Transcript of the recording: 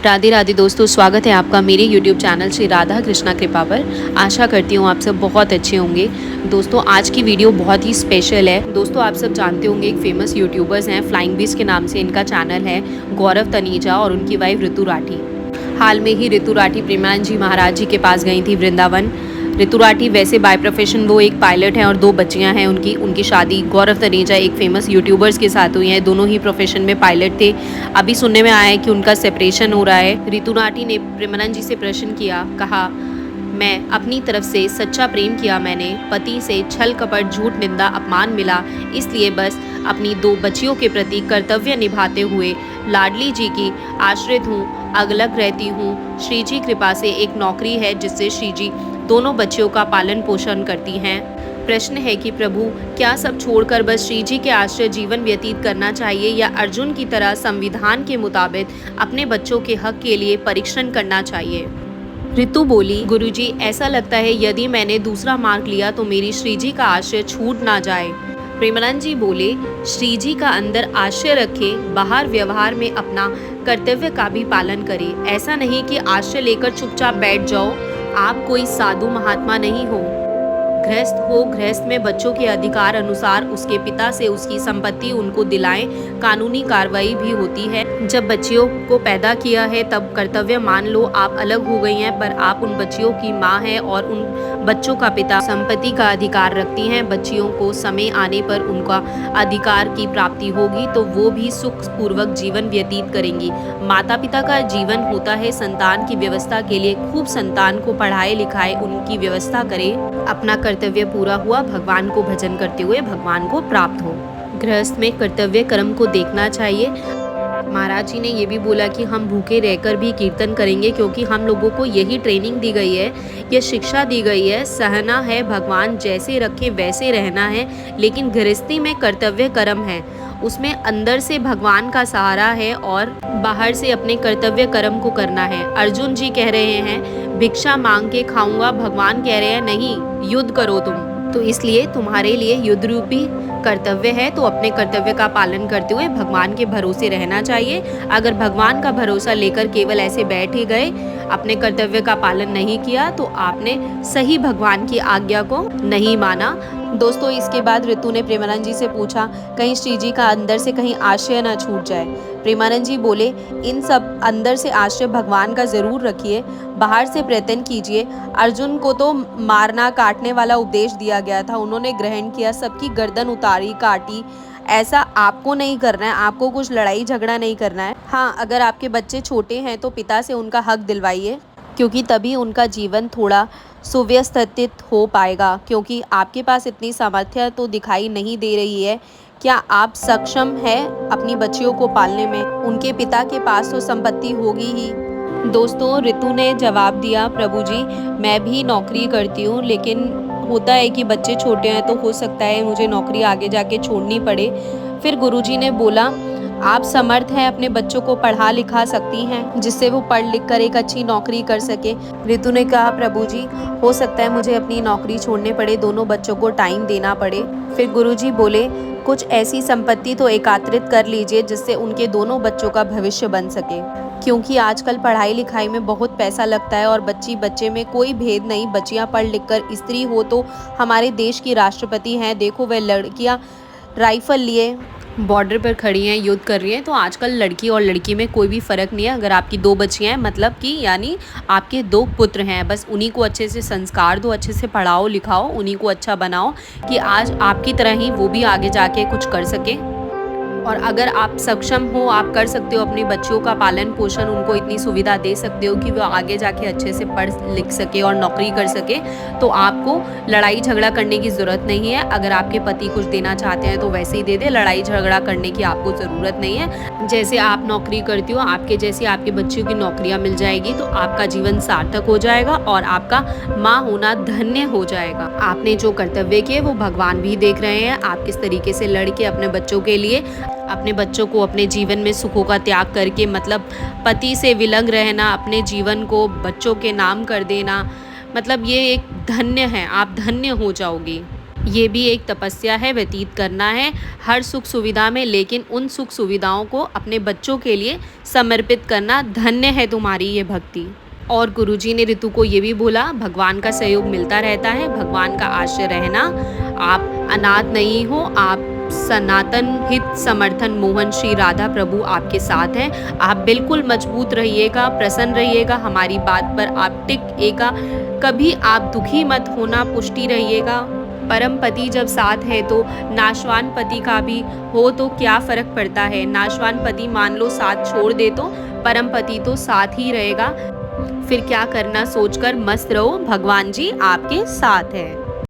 राधे राधे दोस्तों, स्वागत है आपका मेरे YouTube चैनल श्री राधा कृष्णा कृपा पर। आशा करती हूँ आप सब बहुत अच्छे होंगे। दोस्तों आज की वीडियो बहुत ही स्पेशल है। दोस्तों आप सब जानते होंगे एक फेमस यूट्यूबर्स हैं, फ्लाइंग बीस्ट के नाम से इनका चैनल है, गौरव तनीजा और उनकी वाइफ ऋतु राठी। हाल में ही ऋतु राठी प्रेमानंद जी महाराज जी के पास गई थी वृंदावन। ऋतु राठी वैसे बाय प्रोफेशन वो एक पायलट हैं और 2 बच्चियां हैं उनकी शादी गौरव तनेजा एक फेमस यूट्यूबर्स के साथ हुई है। दोनों ही प्रोफेशन में पायलट थे। अभी सुनने में आया है कि उनका सेपरेशन हो रहा है। ऋतु राठी ने प्रेमानंद जी से प्रश्न किया, कहा मैं अपनी तरफ से सच्चा प्रेम किया, मैंने पति से छल कपट झूठ निंदा अपमान मिला, इसलिए बस अपनी 2 बच्चियों के प्रति कर्तव्य निभाते हुए लाडली जी की आश्रित हूँ, अलग रहती हूँ। श्री जी कृपा से एक नौकरी है जिससे श्री जी दोनों बच्चियों का पालन पोषण करती हैं। प्रश्न है कि प्रभु क्या सब छोड़कर बस श्री जी के आश्रय जीवन व्यतीत करना चाहिए या अर्जुन की तरह संविधान के मुताबिक अपने बच्चों के हक के लिए परीक्षण करना चाहिए। ऋतु बोली, गुरुजी ऐसा लगता है यदि मैंने दूसरा मार्ग लिया तो मेरी श्री जी का आश्रय छूट ना जाए। प्रेमानंद जी बोले, श्री जी का अंदर आश्रय रखे, बाहर व्यवहार में अपना कर्तव्य का भी पालन करे। ऐसा नहीं कि आश्रय लेकर चुपचाप बैठ जाओ, आप कोई साधु महात्मा नहीं हो। गृहस्थ हो, गृहस्थ में बच्चों के अधिकार अनुसार उसके पिता से उसकी संपत्ति उनको दिलाएं, कानूनी कार्रवाई भी होती है। जब बच्चियों को पैदा किया है तब कर्तव्य मान लो आप अलग हो गई हैं, पर आप उन बच्चियों की माँ हैं और उन बच्चों का पिता संपत्ति का अधिकार रखती हैं। बच्चियों को समय आने पर उनका अधिकार की प्राप्ति होगी तो वो भी सुख पूर्वक जीवन व्यतीत करेंगी। माता पिता का जीवन होता है संतान की व्यवस्था के लिए, खूब संतान को पढ़ाए लिखाए उनकी व्यवस्था करे, अपना कर्तव्य पूरा हुआ, भगवान को भजन करते हुए भगवान को प्राप्त हो। गृहस्थ में कर्तव्य कर्म को देखना चाहिए। महाराज जी ने ये भी बोला कि हम भूखे रहकर भी कीर्तन करेंगे, क्योंकि हम लोगों को यही ट्रेनिंग दी गई है, ये शिक्षा दी गई है, सहना है, भगवान जैसे रखे वैसे रहना है। लेकिन गृहस्थी में कर्तव्य कर्म है, उसमें अंदर से भगवान का सहारा है और बाहर से अपने कर्तव्य कर्म को करना है। अर्जुन जी कह रहे हैं भिक्षा मांग के खाऊंगा, भगवान कह रहे हैं नहीं, युद्ध करो तुम। तो इसलिए तुम्हारे लिए युद्ध रूपी कर्तव्य है, तो अपने कर्तव्य का पालन करते हुए भगवान के भरोसे रहना चाहिए। अगर भगवान का भरोसा लेकर केवल ऐसे बैठ ही गए, अपने कर्तव्य का पालन नहीं किया, तो आपने सही भगवान की आज्ञा को नहीं माना। दोस्तों इसके बाद ऋतु ने प्रेमानंद जी से पूछा, कहीं श्री जी का अंदर से कहीं आश्रय ना छूट जाए। प्रेमानंद जी बोले, इन सब अंदर से आश्रय भगवान का जरूर रखिए, बाहर से प्रयत्न कीजिए। अर्जुन को तो मारना काटने वाला उपदेश दिया गया था, उन्होंने ग्रहण किया, सबकी गर्दन उतारी काटी। ऐसा आपको नहीं करना है, आपको कुछ लड़ाई झगड़ा नहीं करना है। हाँ, अगर आपके बच्चे छोटे हैं तो पिता से उनका हक दिलवाइए, क्योंकि तभी उनका जीवन थोड़ा सुव्यवस्थित हो पाएगा। क्योंकि आपके पास इतनी सामर्थ्य तो दिखाई नहीं दे रही है। क्या आप सक्षम हैं अपनी बच्चियों को पालने में? उनके पिता के पास तो संपत्ति होगी ही। दोस्तों ऋतु ने जवाब दिया, प्रभु जी मैं भी नौकरी करती हूँ, लेकिन होता है कि बच्चे छोटे हैं तो हो सकता है मुझे नौकरी आगे जाके छोड़नी पड़े। फिर गुरुजी ने बोला, आप समर्थ हैं, अपने बच्चों को पढ़ा लिखा सकती हैं जिससे वो पढ़ लिख कर एक अच्छी नौकरी कर सके। ऋतु ने कहा, प्रभु जी हो सकता है मुझे अपनी नौकरी छोड़ने पड़े, दोनों बच्चों को टाइम देना पड़े। फिर गुरुजी बोले, कुछ ऐसी संपत्ति तो एकत्रित कर लीजिए जिससे उनके दोनों बच्चों का भविष्य बन सके, क्योंकि आजकल पढ़ाई लिखाई में बहुत पैसा लगता है और बच्ची बच्चे में कोई भेद नहीं। बच्चियां पढ़ लिख कर स्त्री हो तो हमारे देश की राष्ट्रपति हैं। देखो वह लड़कियां राइफल लिए बॉर्डर पर खड़ी हैं, युद्ध कर रही हैं। तो आजकल लड़की और लड़की में कोई भी फ़र्क नहीं है। अगर आपकी 2 बच्चियां हैं मतलब कि यानी आपके 2 पुत्र हैं, बस उन्हीं को अच्छे से संस्कार दो, अच्छे से पढ़ाओ लिखाओ, उन्हीं को अच्छा बनाओ कि आज आपकी तरह ही वो भी आगे जाके कुछ कर सके। और अगर आप सक्षम हो, आप कर सकते हो अपने बच्चों का पालन पोषण, उनको इतनी सुविधा दे सकते हो कि वो आगे जाके अच्छे से पढ़ लिख सके और नौकरी कर सके, तो आपको लड़ाई झगड़ा करने की ज़रूरत नहीं है। अगर आपके पति कुछ देना चाहते हैं तो वैसे ही दे दे, लड़ाई झगड़ा करने की आपको ज़रूरत नहीं है। जैसे आप नौकरी करती हो, आपके जैसी आपके बच्चों की नौकरियाँ मिल जाएगी तो आपका जीवन सार्थक हो जाएगा और आपका माँ होना धन्य हो जाएगा। आपने जो कर्तव्य किए वो भगवान भी देख रहे हैं, आप किस तरीके से लड़ के अपने बच्चों के लिए, अपने बच्चों को अपने जीवन में सुखों का त्याग करके, मतलब पति से विलंग रहना, अपने जीवन को बच्चों के नाम कर देना, मतलब ये एक धन्य है, आप धन्य हो जाओगी। ये भी एक तपस्या है, व्यतीत करना है हर सुख सुविधा में, लेकिन उन सुख सुविधाओं को अपने बच्चों के लिए समर्पित करना। धन्य है तुम्हारी ये भक्ति। और गुरुजी ने ऋतु को ये भी बोला, भगवान का सहयोग मिलता रहता है, भगवान का आश्रय रहना, आप अनाथ नहीं हो, आप सनातन हित समर्थन मोहन श्री राधा प्रभु आपके साथ हैं। आप बिल्कुल मजबूत रहिएगा, प्रसन्न रहिएगा, हमारी बात पर आप टिकेगा, कभी आप दुखी मत होना, पुष्टि रहिएगा। परम पति जब साथ है तो नाशवान पति का भी हो तो क्या फर्क पड़ता है। नाशवान पति मान लो साथ छोड़ दे तो परम पति तो साथ ही रहेगा। फिर क्या करना सोचकर मस्त रहो, भगवान जी आपके साथ है।